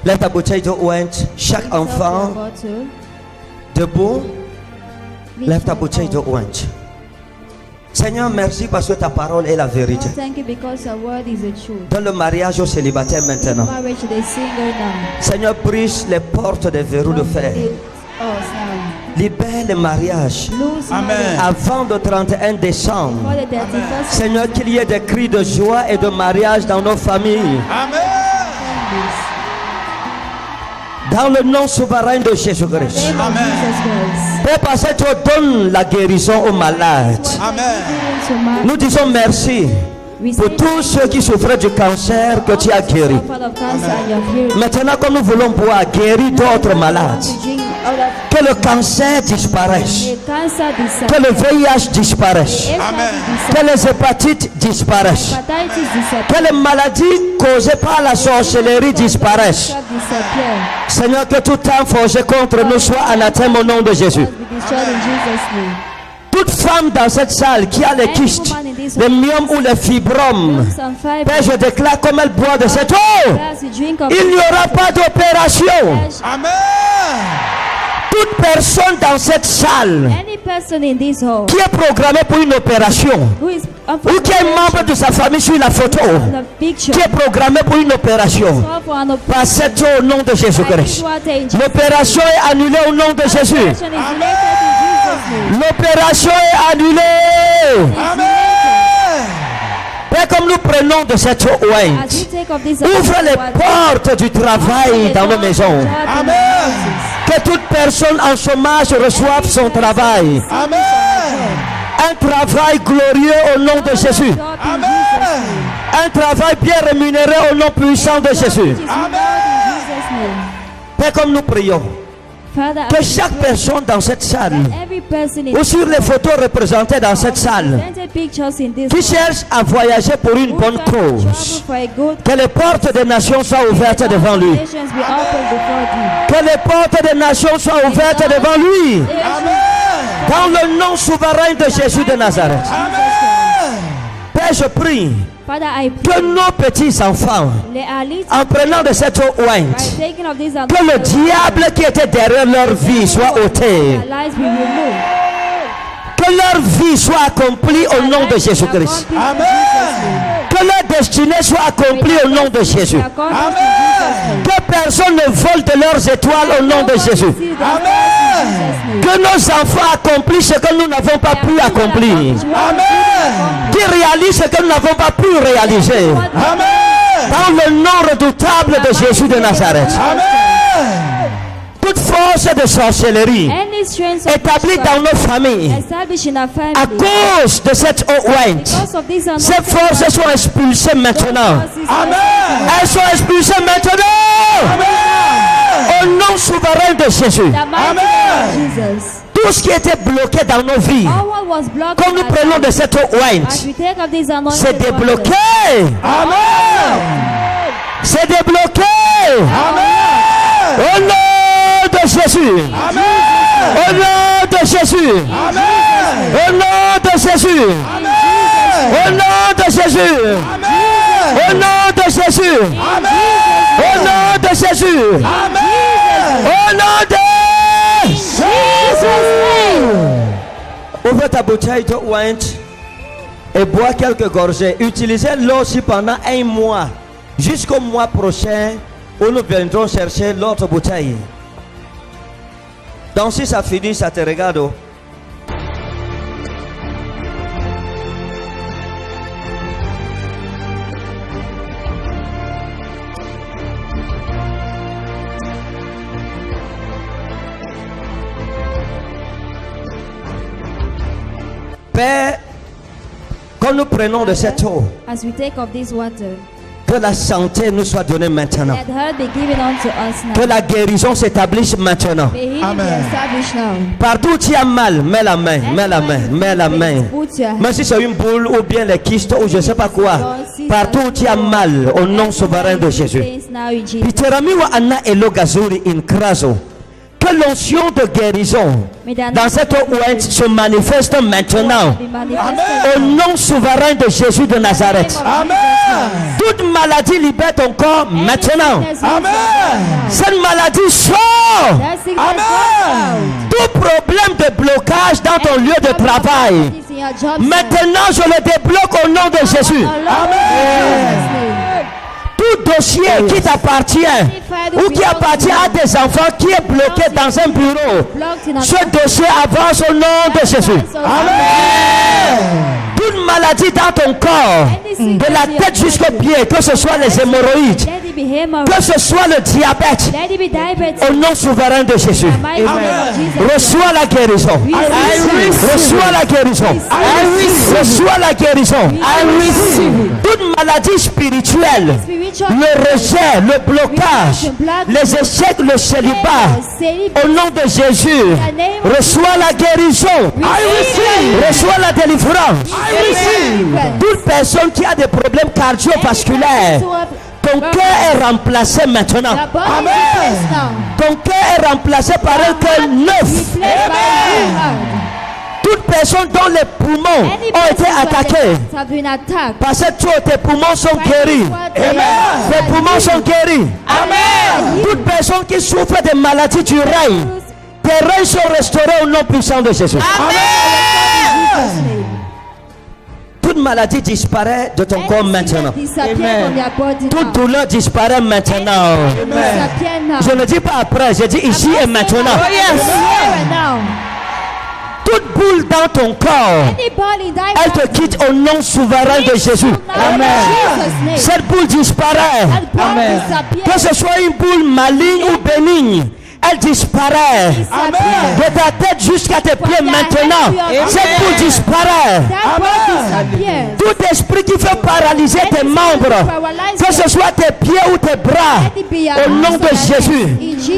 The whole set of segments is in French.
Lève ta bouteille de oint. Chaque enfant, debout. Lève ta bouteille de oint. Seigneur, merci parce que ta parole est la vérité. Dans le mariage au célibataire maintenant. Seigneur, brise les portes des verrous de fer. Libère le mariage. Amen. Avant le 31 décembre. Seigneur, qu'il y ait des cris de joie et de mariage dans nos familles. Amen. Dans le nom souverain de Jésus-Christ. Amen. Père, parce que tu donnes la guérison aux malades. Amen. Nous disons merci pour tous ceux qui souffraient du cancer que tu as guéri. Maintenant, comme nous voulons pouvoir guérir d'autres malades, que le cancer disparaisse, que le VIH disparaisse, Amen. que les hépatites disparaissent, que les maladies causées par la sorcellerie disparaissent. Seigneur, que tout temps forgé contre nous soit anathème au nom de Jésus. Toute femme dans cette salle qui a les kystes, les myomes ou les fibromes, Père, je déclare comme elle boit de cette eau, il n'y aura pas d'opération. Amen. Toute personne dans cette salle qui est programmée pour une opération, ou qui est membre de sa famille sur la photo, qui est programmée pour une opération, par cette eau au nom de Jésus-Christ. L'opération est annulée au nom de Jésus. L'opération est annulée. Amen. Père, comme nous prenons de cette eau, ouvre les portes du travail dans nos maisons. Amen. Que toute personne en chômage reçoive son travail. Amen. Un travail glorieux au nom de Jésus. Amen. Un travail bien rémunéré au nom puissant de Jésus. Amen. Père, comme nous prions, que chaque personne dans cette salle, ou sur les photos représentées dans cette salle, qui cherche à voyager pour une bonne cause, que les portes des nations soient ouvertes devant lui. Que les portes des nations soient ouvertes devant lui. Dans le nom souverain de Jésus de Nazareth. Père, je prie que nos petits enfants, en prenant de cette eau ointe, que le diable qui était derrière leur vie soit ôté. Que leur vie soit accomplie au nom de Jésus-Christ. Amen. Que leur destinée soit accomplie au nom de Jésus. Amen. Que personne ne vole de leurs étoiles au nom de Jésus. Amen. Que nos enfants accomplissent ce que nous n'avons pas pu accomplir. Amen. Qui réalisent ce que nous n'avons pas pu réaliser. Amen. Dans le nom redoutable de Jésus de Nazareth. Amen. Toute force de sorcellerie établie dans nos familles à cause de cette eau ointe, ces forces sont expulsées maintenant. Amen. Elles sont expulsées maintenant. Au nom souverain de Jésus. Amen. Tout ce qui était bloqué dans nos vies, comme nous prenons de cette eau ointe, c'est débloqué. Amen. C'est débloqué. Amen. Au nom de Jésus. Amen. Au nom de Jésus. Amen. Au nom de Jésus. Amen. Au nom de Jésus. Amen. Au nom de Jésus. Amen. Au nom de Jésus. Amen. Au nom de Jésus. Ouvre ta bouteille de oint et bois quelques gorgées. Utilisez l'eau aussi pendant un mois, jusqu'au mois prochain où nous viendrons chercher l'autre bouteille. Donc si ça finit, ça te regarde. Père, quand nous prenons de cette eau, as we take of this water, que la santé nous soit donnée maintenant. let health be given unto us now. Que la guérison s'établisse maintenant. May healing be Amen. established now. Partout où tu as mal, mets la main, mets la main, mets la main. Put your Même si c'est une boule ou bien les kystes ou je ne sais pas quoi. Partout où tu as mal, au nom souverain de Jésus. hands now in Jesus. Piterami wa anna elo gazuri in krazo. Que l'onction de guérison dans cette ouate se manifeste maintenant. Au nom souverain de Jésus de Nazareth. Amen. Toute maladie libère ton corps maintenant. Amen. Cette maladie sort. Amen. Tout problème de blocage dans ton lieu de travail, maintenant je le débloque au nom de Jésus. Tout dossier qui t'appartient ou qui appartient à tes enfants qui est bloqué dans un bureau, ce dossier avance au nom de Jésus. Amen. Toute maladie dans ton corps, de la tête jusqu'aux pieds, que ce soit les hémorroïdes, que ce soit le diabète, au nom souverain de Jésus, reçois la guérison. Reçois la guérison. Reçois la guérison. Toute maladie spirituelle, le rejet, le blocage, les échecs, le célibat, au nom de Jésus, reçois la guérison. Reçois la délivrance. Toute personne qui a des problèmes cardiovasculaires, ton cœur est remplacé maintenant. Ton cœur est remplacé par un cœur neuf. Toute personne dont les poumons ont été attaqués, parce que tes poumons sont guéris. Tes poumons sont guéris. Toute personne qui souffre de maladies du rein, tes reins sont restaurés au nom puissant de Jésus. Toute maladie disparaît de ton corps maintenant. Toute douleur disparaît maintenant. Je ne dis pas après, je dis ici et maintenant. Toute boule dans ton corps, elle te quitte au nom souverain de Jésus. Cette boule disparaît. Que ce soit une boule maligne ou bénigne, elle disparaît. De ta tête jusqu'à tes pieds maintenant. Cette boule disparaît. Tout esprit qui fait paralyser tes membres, que ce soit tes pieds ou tes bras, au nom de Jésus,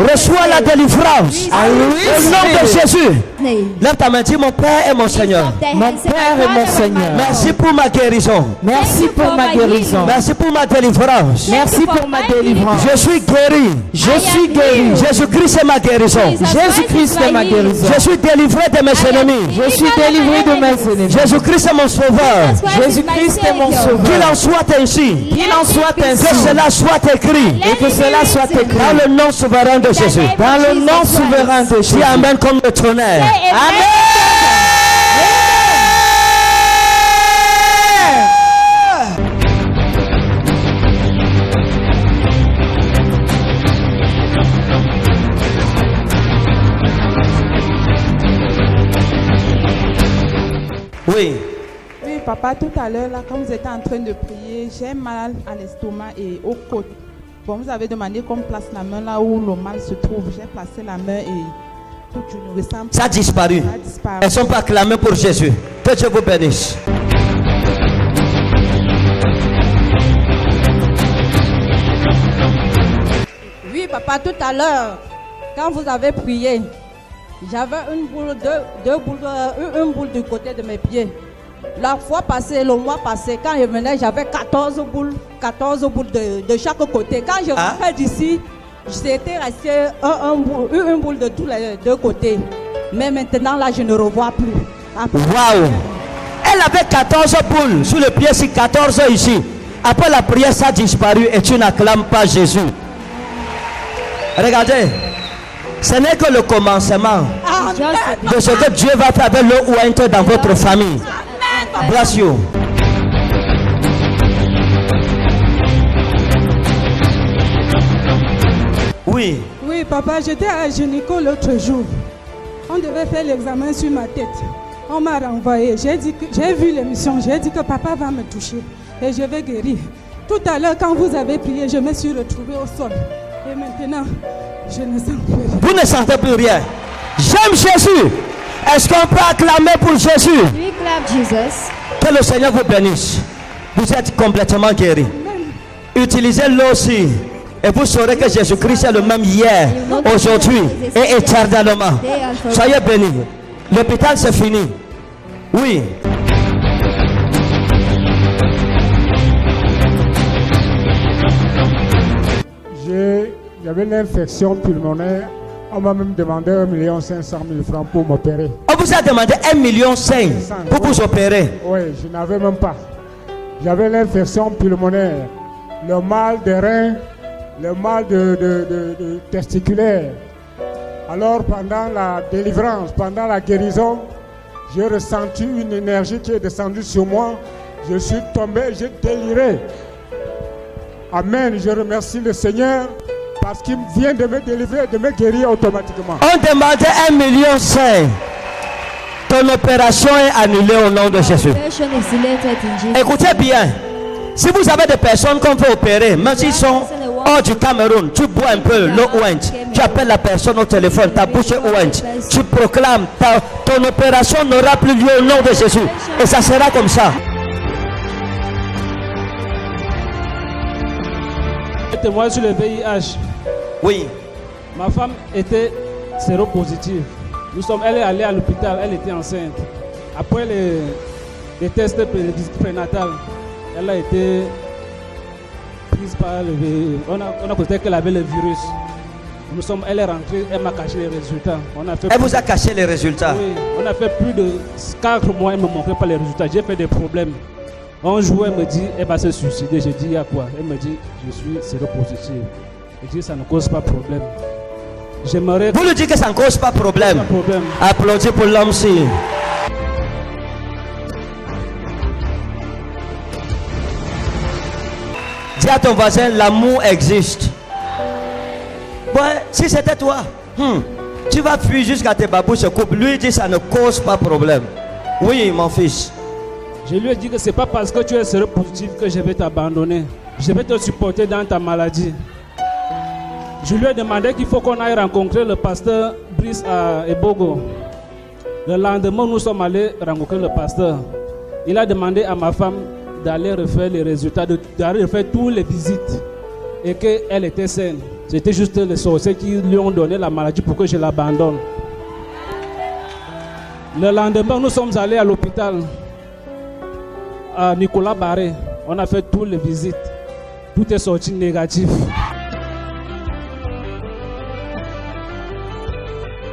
reçois la délivrance. Au nom de Jésus. Lève ta main, dis mon Père et mon Seigneur. Mon Père et mon Seigneur. Merci pour ma guérison. Merci pour ma guérison. Merci pour ma délivrance. Merci pour ma délivrance. Je suis guéri. Je suis guéri. Jésus-Christ est ma guérison. Jésus-Christ est ma guérison. Je suis délivré de mes ennemis. Je suis délivré de mes ennemis. Jésus-Christ est mon sauveur. Jésus-Christ est mon sauveur. Qu'il en soit ainsi. Qu'il en soit ainsi. Que cela soit écrit. Et que cela soit écrit. Dans le nom souverain de Jésus. Dans le nom souverain de Jésus. Dis amen comme le tonnerre. Amen. Oui. Oui, papa, tout à l'heure, là, quand vous étiez en train de prier, j'ai mal à l'estomac et aux côtes. Bon, vous avez demandé qu'on place la main là où le mal se trouve. J'ai placé la main et toute une ressemble. Ça a disparu. Ça a disparu. Elles sont pas acclamées pour Jésus. Que Dieu vous bénisse. Oui, papa, tout à l'heure, quand vous avez prié, j'avais une boule, une boule du côté de mes pieds. La fois passée, le mois passé, quand je venais, j'avais 14 boules de chaque côté. Quand je rentrais d'ici, j'étais resté une boule de tous les deux côtés. Mais maintenant, là, je ne revois plus. Waouh! Elle avait 14 boules sur le pied, c'est 14 ici. Après la prière, ça a disparu et tu n'acclames pas Jésus. Regardez, ce n'est que le commencement de ce que Dieu va faire avec le oint dans votre famille. Bless you. Oui. Oui, papa, j'étais à gynéco l'autre jour. On devait faire l'examen sur ma tête. On m'a renvoyé. J'ai vu l'émission. J'ai dit que papa va me toucher et je vais guérir. Tout à l'heure, quand vous avez prié, je me suis retrouvée au sol. Et maintenant, je ne sens plus rien. Vous ne sentez plus rien. J'aime Jésus. Est-ce qu'on peut acclamer pour Jésus? We clap Jesus. Que le Seigneur vous bénisse. Vous êtes complètement guéri. Utilisez-le aussi. Et vous saurez que Jésus-Christ est le même hier, aujourd'hui et éternellement. Soyez bénis. L'hôpital c'est fini. Oui. J'avais une infection pulmonaire On m'a même demandé 1,5 million pour m'opérer. On vous a demandé 1,5 million pour vous opérer. Oui, je n'avais même pas. J'avais l'infection pulmonaire, le mal des reins, le mal de testiculaire. Alors pendant la délivrance, pendant la guérison, j'ai ressenti une énergie qui est descendue sur moi. Je suis tombé, j'ai déliré. Amen, je remercie le Seigneur parce qu'il vient de me délivrer, de me guérir automatiquement. On demandait 1,5 million. Ton opération est annulée au nom de Jésus. Operation is deleted in Jesus' Écoutez name. bien. Si vous avez des personnes qu'on peut opérer, même s'ils sont hors du Cameroun, tu bois un peu l'eau ouente, tu appelles la personne au téléphone, ta bouche est ouente, tu proclames, ton opération n'aura plus lieu au nom de Jésus. Et ça sera comme ça. Témoin sur le VIH. Oui. Ma femme était séropositive. Elle est allée à l'hôpital, elle était enceinte. Après les tests prénatales, elle a été prise par le virus. On a constaté qu'elle avait le virus. Elle est rentrée, elle m'a caché les résultats. Elle vous a caché les résultats? Oui, on a fait plus de 4 mois, elle ne me montrait pas les résultats. J'ai fait des problèmes. Un jour, elle me dit, elle va se suicider. J'ai dit, il y a quoi? Elle me dit, je suis séropositive. Je dis, ça ne cause pas de problème. J'aimerais... Vous lui dites que ça ne cause pas de problème. Pas de problème. Applaudis pour l'homme-ci. Dis à ton voisin, l'amour existe. Ouais, si c'était toi, tu vas fuir jusqu'à tes babous se coupent. Lui dit, ça ne cause pas de problème. Oui, mon fils. Je lui ai dit que ce n'est pas parce que tu es séropositif que je vais t'abandonner. Je vais te supporter dans ta maladie. Je lui ai demandé qu'il faut qu'on aille rencontrer le pasteur Brice à Ebogo. Le lendemain, nous sommes allés rencontrer le pasteur. Il a demandé à ma femme d'aller refaire les résultats, d'aller refaire toutes les visites et qu'elle était saine. C'était juste les sorciers qui lui ont donné la maladie pour que je l'abandonne. Le lendemain, nous sommes allés à l'hôpital. À Nicolas Barré, on a fait toutes les visites. Tout est sorti négatif.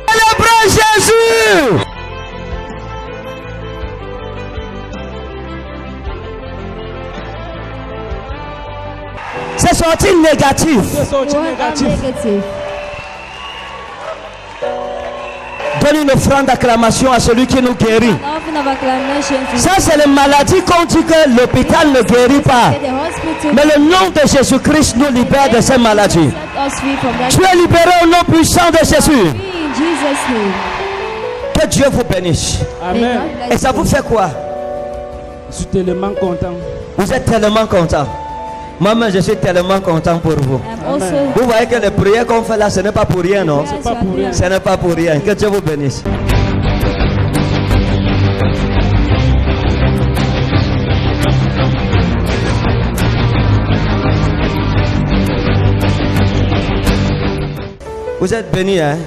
Célébrez Jésus! C'est sorti négatif. C'est sorti négatif. Donne une offrande d'acclamation à celui qui nous guérit. An offering of acclamation to Ça, c'est les maladies qu'on dit que l'hôpital ne guérit pas. the hospital. Mais le nom de Jésus-Christ nous libère de ces maladies. Set us free from that. Tu es libéré au nom puissant de Jésus. Free in Jesus' name. Que Dieu vous bénisse. Amen. May God bless Et ça you. vous fait quoi? Je suis tellement content. Vous êtes tellement content. Moi-même, je suis tellement content pour vous. I'm also Vous voyez que les prières qu'on fait là, ce n'est pas pour rien, non? C'est pas pour rien. Ce n'est pas pour rien. Que Dieu vous bénisse. Vous êtes bénis, hein?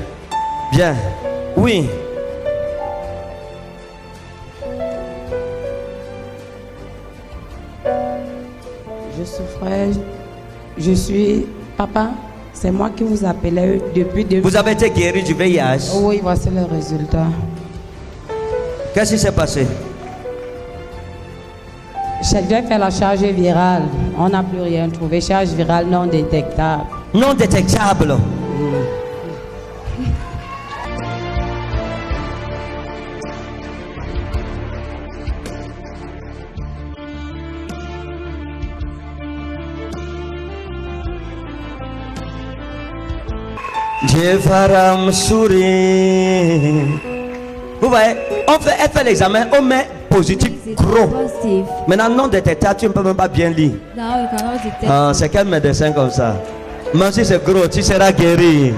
Bien. Oui. Je souffrais, je suis papa, c'est moi qui vous appelais depuis début. Vous avez été guéri du VIH. Oui, voici le résultat. Qu'est-ce qui s'est passé? J'ai fait la charge virale, on n'a plus rien trouvé, charge virale non détectable. Non détectable. Dieu fera me sourire. Vous voyez, elle fait l'examen, on met positif gros. positive. Maintenant, non détectable, tu ne peux même pas bien lire. Now you cannot detect. Ah, c'est quel médecin comme ça? Même si c'est gros, tu seras guéri.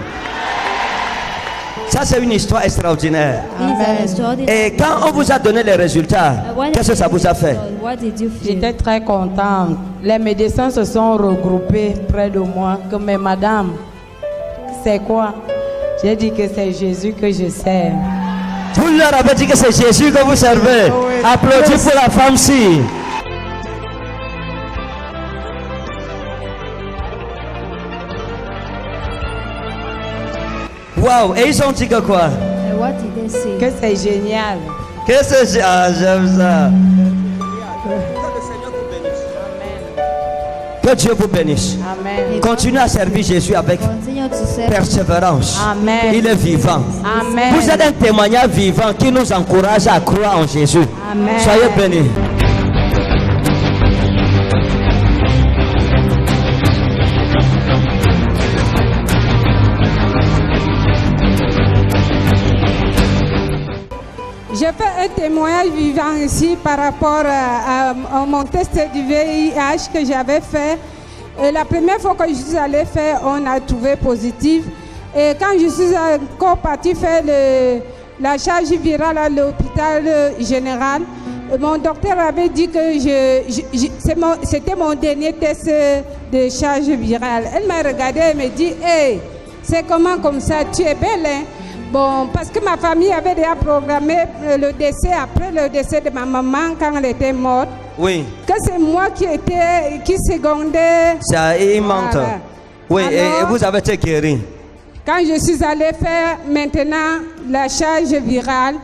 Ça, c'est une histoire extraordinaire. These are extraordinary. Et quand on vous a donné les résultats, When qu'est-ce que ça vous a fait? What did you feel? J'étais très contente. Les médecins se sont regroupés près de moi. Mais madame, c'est quoi? J'ai dit que c'est Jésus que je sers. Vous leur avez dit que c'est Jésus que vous servez. Applaudis pour la femme-ci. Waouh, et ils ont dit que quoi? And what did they say? Que c'est génial. Que c'est... Ah, j'aime ça. Que Dieu vous bénisse. Amen. Continuez à servir Jésus avec Continue to serve. persévérance. Amen. Il est vivant. Amen. Vous êtes un témoignage vivant qui nous encourage à croire en Jésus. Amen. Soyez bénis. Je fais un témoignage vivant ici par rapport à mon test du VIH que j'avais fait. Et la première fois que je suis allée faire, on a trouvé positif. Et quand je suis encore partie faire la charge virale à l'hôpital général, mon docteur avait dit que c'était mon dernier test de charge virale. Elle m'a regardé et me dit, hey, c'est comment comme ça, tu es belle, hein? Bon, parce que ma famille avait déjà programmé le décès, après le décès de ma maman quand elle était morte. Oui. Que c'est moi qui secondais. Ça, il mente. Voilà. Oui, Alors, et vous avez été guéri. Quand je suis allée faire maintenant la charge virale,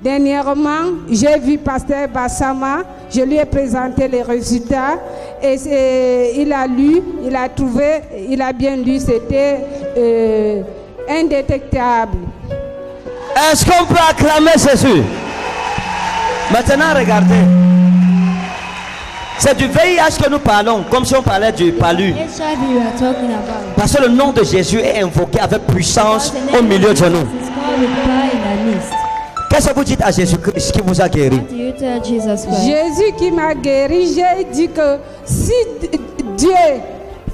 dernièrement, j'ai vu Pasteur Bassama, je lui ai présenté les résultats et il a lu, il a trouvé, il a bien lu, c'était indétectable. Est-ce qu'on peut acclamer Jésus? Maintenant, regardez. C'est du VIH que nous parlons, comme si on parlait du palu. HIV we are talking about. Parce que le nom de Jésus est invoqué avec puissance au milieu de nous. It's called with power in our midst. Qu'est-ce que vous dites à Jésus-Christ qui vous a guéri? What do you tell Jesus Christ? Jésus qui m'a guéri, j'ai dit que si Dieu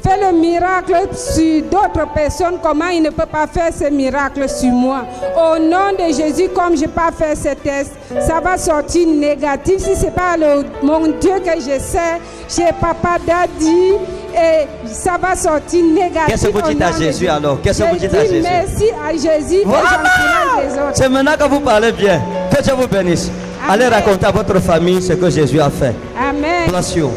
fait le miracle sur d'autres personnes, comment il ne peut pas faire ce miracle sur moi? Au nom de Jésus, comme je n'ai pas fait ce test, ça va sortir négatif. Si ce n'est pas mon Dieu que je sais, chez Papa Daddy, et ça va sortir négatif. Qu'est-ce que vous dites à Jésus alors? Qu'est-ce que vous dites à Jésus? Merci à Jésus. Voilà! C'est maintenant que vous parlez bien. Que Dieu vous bénisse. Amen. Allez raconter à votre famille ce que Jésus a fait. Amen. Bless you.